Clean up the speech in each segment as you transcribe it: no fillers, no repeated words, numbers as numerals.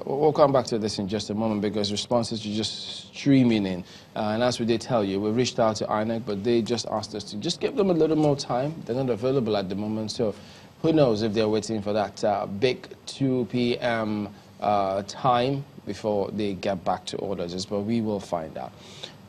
We'll come back to this in just a moment because responses are just streaming in. And as we did tell you, we reached out to INEC, but they just asked us to just give them a little more time. They're not available at the moment, so who knows if they're waiting for that big 2 p.m. Time before they get back to orders, but we will find out.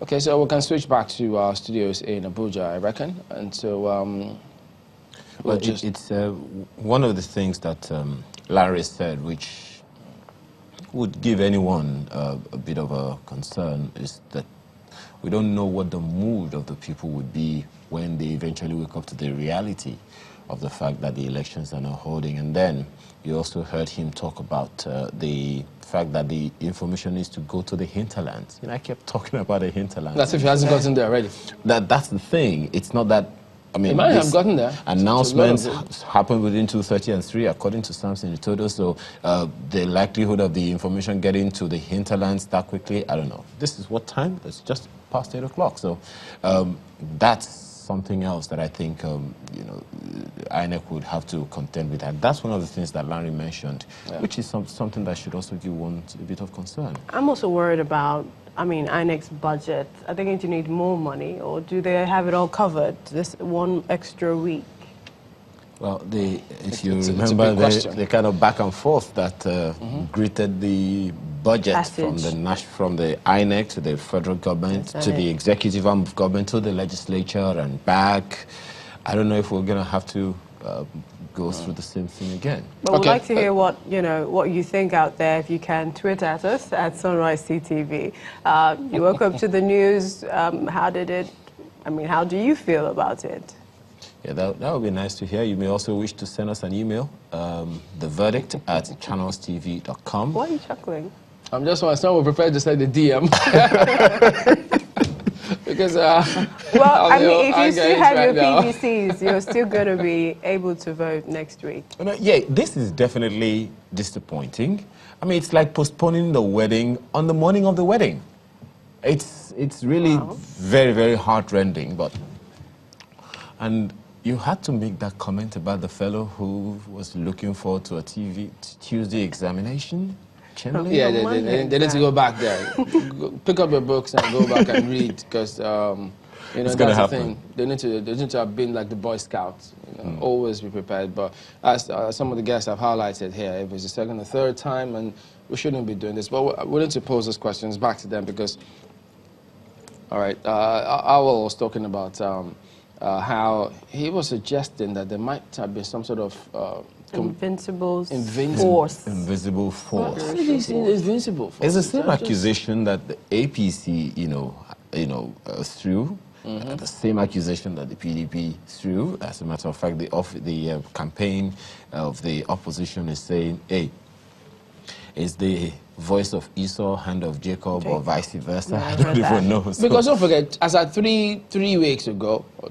Okay, so we can switch back to our studios in Abuja, I reckon. And so well, it's one of the things that Larry said, which would give anyone a bit of a concern, is that we don't know what the mood of the people would be when they eventually wake up to the reality of the fact that the elections are not holding. And then you also heard him talk about the fact that the information needs to go to the hinterlands. You know, I kept talking about the hinterlands. That's if he hasn't gotten there already. That's the thing. It's not that. I mean, it might have gotten there. Announcements happen within 2:30 and 3, according to something he told us. So the likelihood of the information getting to the hinterlands that quickly, I don't know. This is what time? It's just past 8 o'clock. So that's something else that I think you know, INEC would have to contend with. And that's one of the things that Larry mentioned, which is something that should also give one a bit of concern. I'm also worried about, I mean, INEC's budget. Are they going to need more money, or do they have it all covered this one extra week? Well, if you remember the kind of back and forth that greeted the budget from the INEC to the federal government to the executive arm of government to the legislature and back. I don't know if we're going to have to go through the same thing again. But we'd like to hear what you think out there. If you can, tweet at us at Sunrise CTV. You woke up to the news. How do you feel about it? Yeah, that would be nice to hear. You may also wish to send us an email, theverdict@channelstv.com. Why are you chuckling? I'm just someone prepared to say the DM. Because, well, I mean, if you still have your PVCs, you're still going to be able to vote next week. Yeah, this is definitely disappointing. I mean, it's like postponing the wedding on the morning of the wedding. It's really very, very heart-rending. And you had to make that comment about the fellow who was looking forward to a Tuesday examination. Yeah, they need to go back there. Pick up your books and go back and read, because you know, that's the thing. They need to have been like the Boy Scouts. You know, always be prepared. But as some of the guests have highlighted here, if it's the second or third time, and we shouldn't be doing this. But we need to pose those questions back to them, because, all right, Owl was talking about how he was suggesting that there might have been some sort of invincible force. Invisible force. Invincible force. It's the same accusation that the APC, threw. The same accusation that the PDP threw. As a matter of fact, the campaign of the opposition is saying, "Hey, is the voice of Esau, hand of Jacob, or vice versa?" I don't even know. Because don't forget, as at three weeks ago, or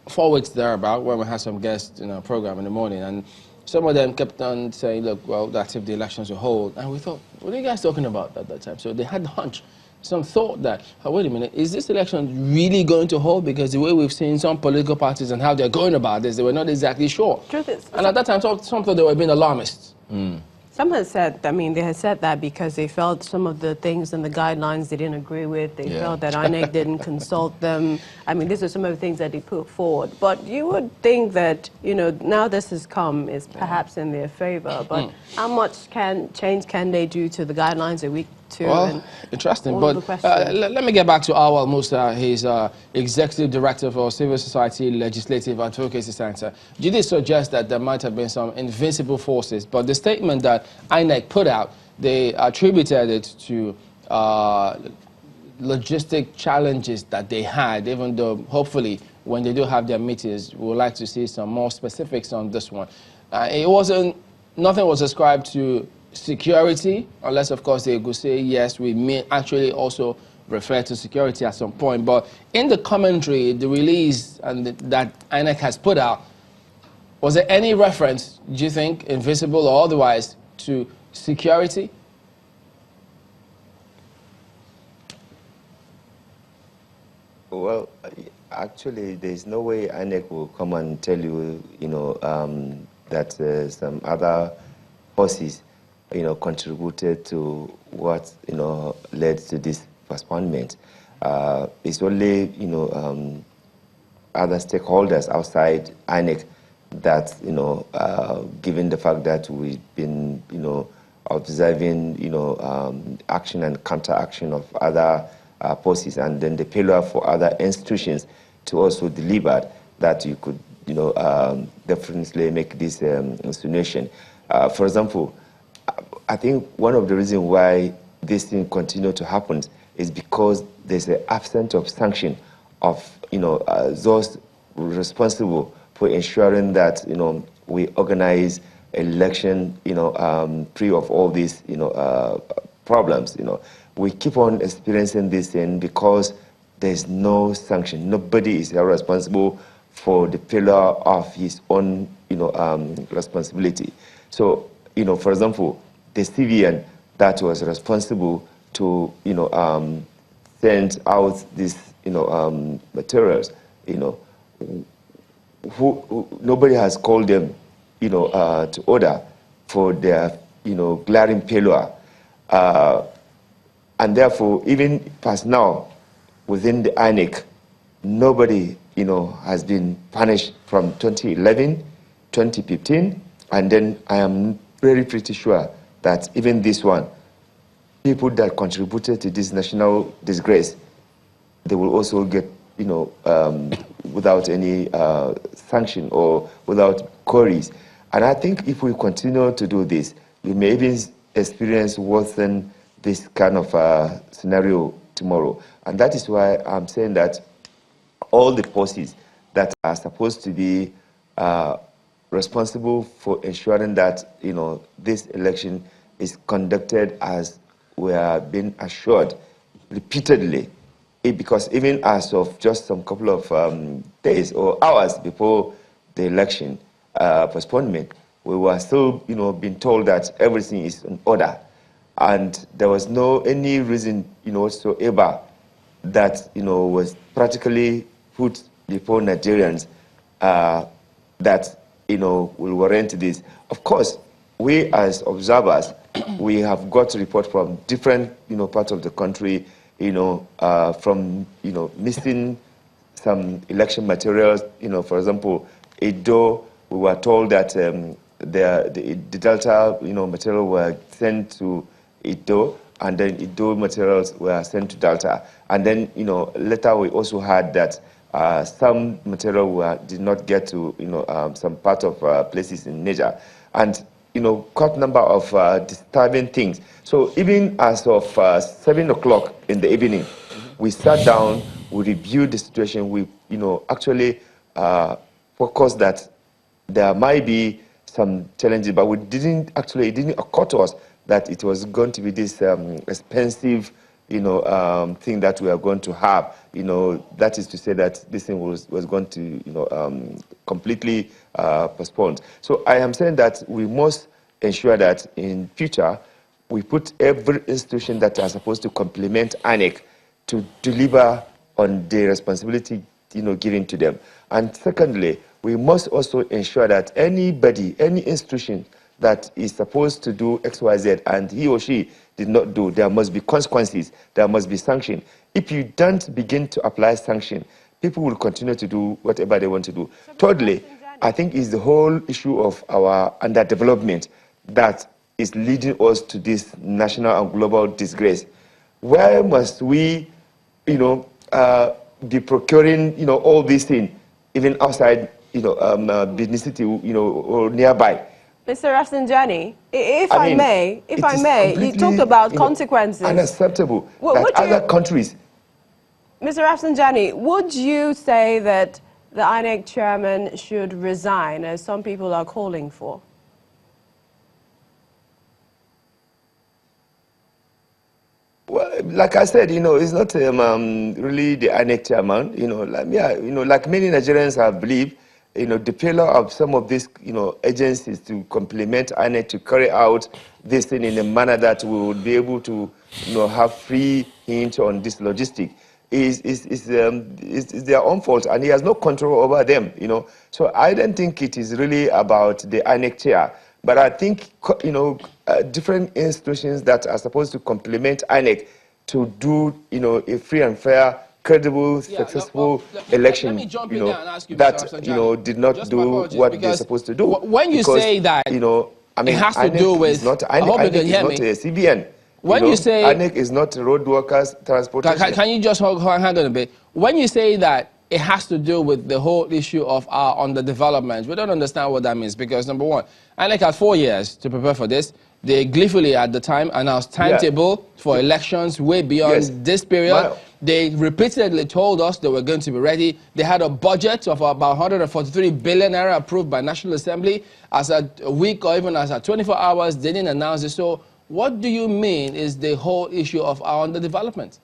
4 weeks thereabout, when we had some guests in our program in the morning, and some of them kept on saying, look, well, that's if the elections will hold. And we thought, what are you guys talking about at that time? So they had the hunch. Some thought that, oh, wait a minute, is this election really going to hold? Because the way we've seen some political parties and how they're going about this, they were not exactly sure. And at that time, some thought they were being alarmists. Some had said, I mean, they had said that because they felt some of the things and the guidelines they didn't agree with. They felt that INEC didn't consult them. I mean, these are some of the things that they put forward. But you would think that, you know, now this has come is perhaps in their favor. But how much change can they do to the guidelines a week? Well, interesting, but let me get back to Awal Musa. He's Executive Director for Civil Society Legislative Advocacy Center. You did suggest that there might have been some invincible forces, but the statement that INEC put out, they attributed it to logistic challenges that they had, even though hopefully when they do have their meetings, we would like to see some more specifics on this one. Nothing was ascribed to security, unless of course they could say yes, we may actually also refer to security at some point. But in the commentary, the release that INEC has put out, was there any reference, do you think, invisible or otherwise, to security? Well, actually, there's no way INEC will come and tell you, that some other forces contributed to what, led to this postponement. It's only, other stakeholders outside INEC that, given the fact that we've been, observing, action and counteraction of other forces, and then the failure for other institutions to also deliver, that you could, definitely make this insinuation. For example, I think one of the reasons why this thing continue to happen is because there's an absence of sanction of, those responsible for ensuring that, we organize election, free of all these, problems. We keep on experiencing this thing because there's no sanction. Nobody is responsible for the failure of his own, responsibility. So, for example, the civilian that was responsible to, send out these, materials, nobody has called them, to order for their, glaring failure. And therefore, even past now, within the INEC, nobody, has been punished from 2011, 2015, and then I am very pretty sure that even this one, people that contributed to this national disgrace, they will also get, without any sanction or without queries. And I think if we continue to do this, we may even experience worse than this kind of scenario tomorrow. And that is why I'm saying that all the forces that are supposed to be responsible for ensuring that, this election is conducted as we are being assured repeatedly, because even as of just some couple of days or hours before the election postponement, we were still, being told that everything is in order, and there was no any reason, whatsoever that, was practically put before Nigerians that, will warrant this. Of course, we as observers, we have got to report from different, parts of the country, from, missing some election materials. For example, Edo, we were told that the Delta, material were sent to Edo, and then Edo materials were sent to Delta. And then, later we also heard that some material did not get to, some part of places in Niger. And, quite number of disturbing things. So even as of 7 o'clock in the evening, we sat down, we reviewed the situation, we, actually focused that there might be some challenges, but it didn't occur to us that it was going to be this expensive, thing that we are going to have. That is to say that this thing was going to, completely postponed. So I am saying that we must ensure that in future we put every institution that are supposed to complement INEC to deliver on the responsibility, given to them. And secondly, we must also ensure that any institution that is supposed to do X, Y, Z, and he or she did not do, there must be consequences, there must be sanction. If you don't begin to apply sanction, people will continue to do whatever they want to do. Thirdly, I think is the whole issue of our underdevelopment that is leading us to this national and global disgrace. Where must we, be procuring, all these things, even outside, business city, or nearby? Mr. Rafsanjani, if I may, you talked about consequences. Unacceptable that other countries. Mr. Rafsanjani, would you say that the INEC chairman should resign, as some people are calling for? Well, like I said, it's not really the INEC chairman. Like many Nigerians have believed, the failure of some of these, agencies to complement INEC to carry out this thing in a manner that we would be able to, have free hint on this logistic is their own fault, and he has no control over them. So I don't think it is really about the INEC chair. But I think, you know, different institutions that are supposed to complement INEC to do, you know, a free and fair, credible, successful election, let me jump you in know, there and ask you, that, Mr. you know, did not just my do apologies, what they're because supposed to do. when you because, say that, you know, I mean, it has to INEC do is with, not, I hope you INEC can is hear not me. a CBN. When you say, INEC is not road workers transportation. can you just hang on a bit? When you say that it has to do with the whole issue of our underdevelopment, we don't understand what that means, because number one, INEC had 4 years to prepare for this. They gleefully at the time announced timetable for elections way beyond this period. They repeatedly told us they were going to be ready. They had a budget of about 143 billion naira approved by National Assembly. As a week or even as a 24 hours, they didn't announce it. So what do you mean is the whole issue of our underdevelopment?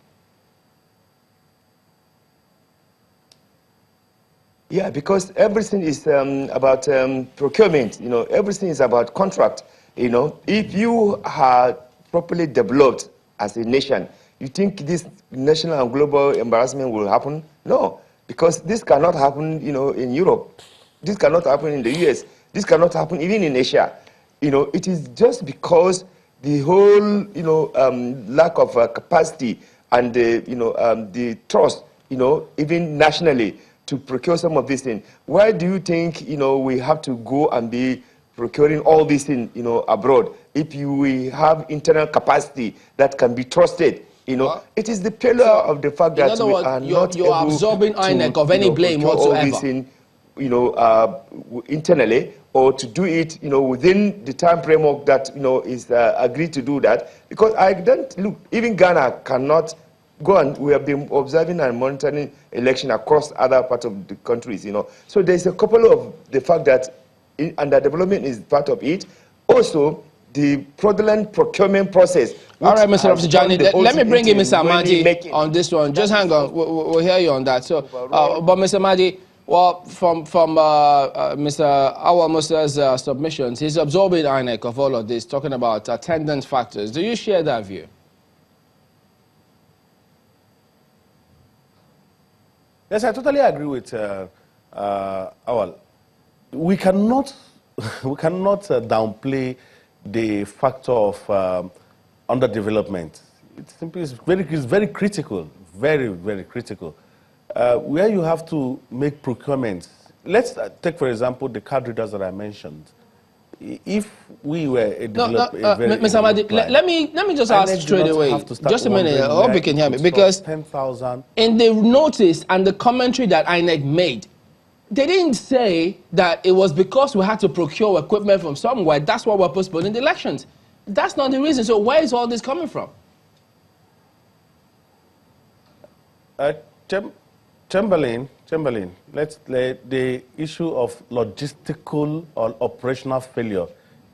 Yeah, because everything is about procurement. You know, everything is about contract. You know, if you are properly developed as a nation, you think this national and global embarrassment will happen? No, because this cannot happen, you know, in Europe. This cannot happen in the US. This cannot happen even in Asia. You know, it is just because the whole, you know, lack of capacity and the, you know, the trust, you know, even nationally, to procure some of these things. Why do you think, you know, we have to go and be procuring all these things, you know, abroad? If we have internal capacity that can be trusted, you know, it is the failure of the fact that we are not you're able absorbing INEC of any blame procure all whatsoever. these things, you know, internally, or to do it, you know, within the time framework that, you know, is agreed to do that. Because I don't look, even Ghana cannot go on. We have been observing and monitoring election across other parts of the countries, you know. So there's a couple of the fact that underdevelopment is part of it. Also, the fraudulent procurement process. All right, Mr. Rafsanjani, let me bring in Mr. Amadi on this one. Just hang on. We'll hear you on that. So, but Mr. Amadi, well, from Mr. Awal Musa's submissions, he's absorbing INEC of all of this, talking about attendance factors. Do you share that view? Yes, I totally agree with Awal. We cannot downplay the factor of underdevelopment. It simply is very critical, very critical. Where you have to make procurements. Let's take, for example, the card readers that I mentioned. If we were a Mr. Amadi, let me just ask straight away. Just a minute. I hope you can hear me, because 10,000 in the notice and the commentary that INEC made, they didn't say that it was because we had to procure equipment from somewhere. That's why we're postponing the elections. That's not the reason. So where is all this coming from? Chamberlain, the issue of logistical or operational failure,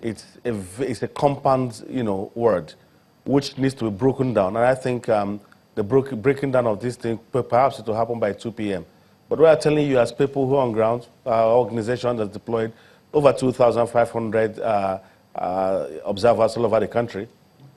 it's a compound, you know, word, which needs to be broken down. And I think the breaking down of this thing, perhaps it will happen by 2 p.m. But we are telling you, as people who are on ground, our organization has deployed over 2,500 observers all over the country.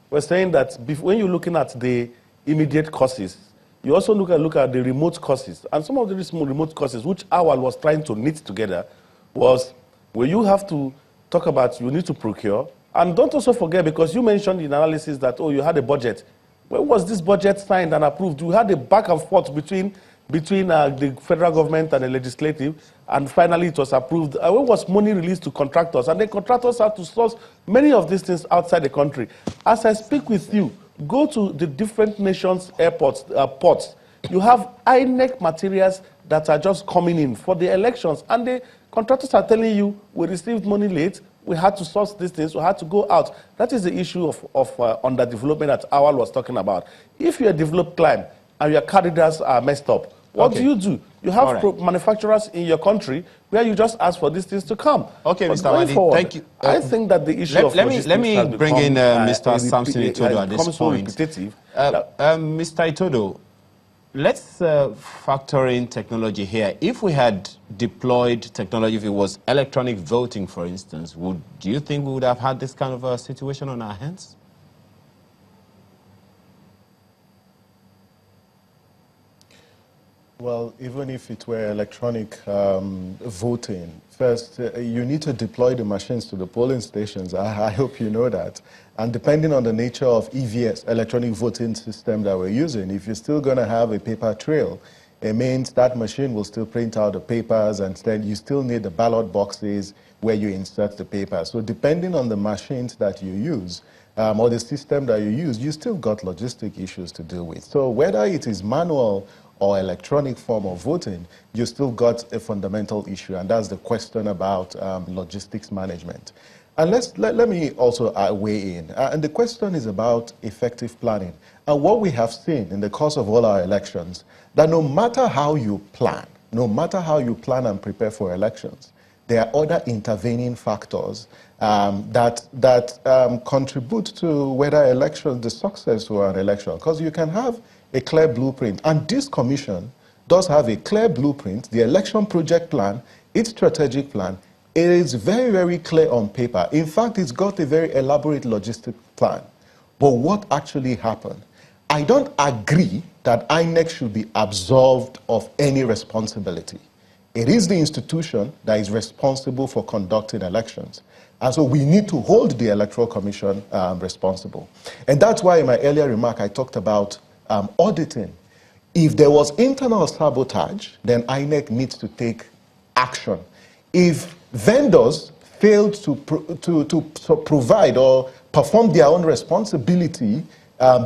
We're saying that when you're looking at the immediate causes, you also look at the remote causes. And some of the remote causes, which Awal was trying to knit together, was where you have to talk about you need to procure. And don't also forget, because you mentioned in analysis that, oh, you had a budget. When was this budget signed and approved? You had a back and forth between the federal government and the legislative, and finally it was approved. When was money released to contractors? And the contractors had to source many of these things outside the country. As I speak with you, go to the different nations' airports, ports. You have INEC materials that are just coming in for the elections, and the contractors are telling you, we received money late, we had to source these things, we had to go out. That is the issue of underdevelopment that Awal was talking about. If you're a developed client and your card readers are messed up, what do? You have manufacturers in your country where you just ask for these things to come. Okay, but Mr. Amadi, thank you. I think that the issue of logistics let me bring in Mr. Samson Itodo at this point. Mr. Itodo, let's factor in technology here. If we had deployed technology, if it was electronic voting, for instance, do you think we would have had this kind of a situation on our hands? Well, even if it were electronic voting, first, you need to deploy the machines to the polling stations. I hope you know that. And depending on the nature of EVS, electronic voting system that we're using, if you're still going to have a paper trail, it means that machine will still print out the papers, and then you still need the ballot boxes where you insert the papers. So depending on the machines that you use, or the system that you use, you still got logistic issues to deal with. So whether it is manual or electronic form of voting, you still got a fundamental issue, and that's the question about logistics management. And let me also weigh in. And the question is about effective planning. And what we have seen in the course of all our elections, that no matter how you plan and prepare for elections, there are other intervening factors that contribute to whether the success of an election. Because you can have a clear blueprint. And this commission does have a clear blueprint, the election project plan, its strategic plan. It is very, very clear on paper. In fact, it's got a very elaborate logistic plan. But what actually happened? I don't agree that INEC should be absolved of any responsibility. It is the institution that is responsible for conducting elections. And so we need to hold the Electoral Commission responsible. And that's why in my earlier remark I talked about auditing. If there was internal sabotage, then INEC needs to take action. If vendors failed to provide or perform their own responsibility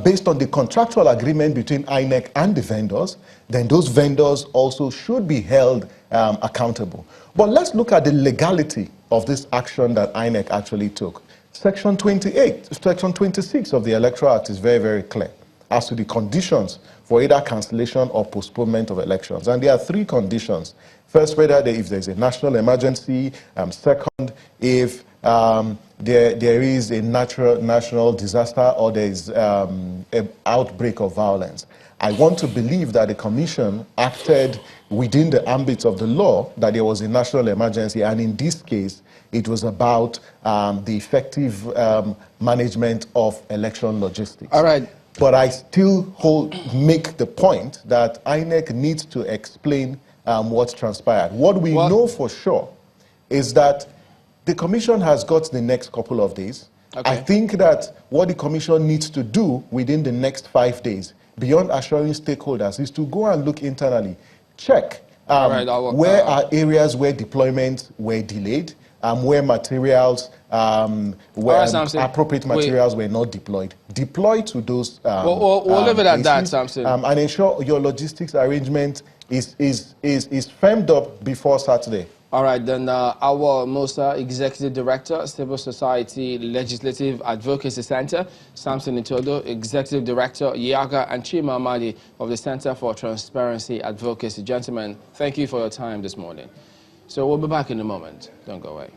based on the contractual agreement between INEC and the vendors, then those vendors also should be held accountable. But let's look at the legality of this action that INEC actually took. Section 26 of the Electoral Act is very, very clear as to the conditions for either cancellation or postponement of elections. And there are three conditions. First, if there's a national emergency. Second, if there is a national disaster or there is an outbreak of violence. I want to believe that the Commission acted within the ambit of the law, that there was a national emergency, and in this case, it was about the effective management of election logistics. All right. But I still make the point that INEC needs to explain what's transpired. What we know for sure is that the Commission has got the next couple of days. Okay. I think that what the Commission needs to do within the next 5 days, beyond assuring stakeholders, is to go and look internally, check where are areas where deployments were delayed, where materials, appropriate materials were not deployed. Deploy to those we'll leave it at that, Samson. And ensure your logistics arrangement is firmed up before Saturday. All right, then our Musa, Executive Director, Civil Society Legislative Advocacy Center, Samson Itodo, Executive Director, Yaga, and Chima Amadi of the Center for Transparency Advocacy. Gentlemen, thank you for your time this morning. So we'll be back in a moment. Don't go away.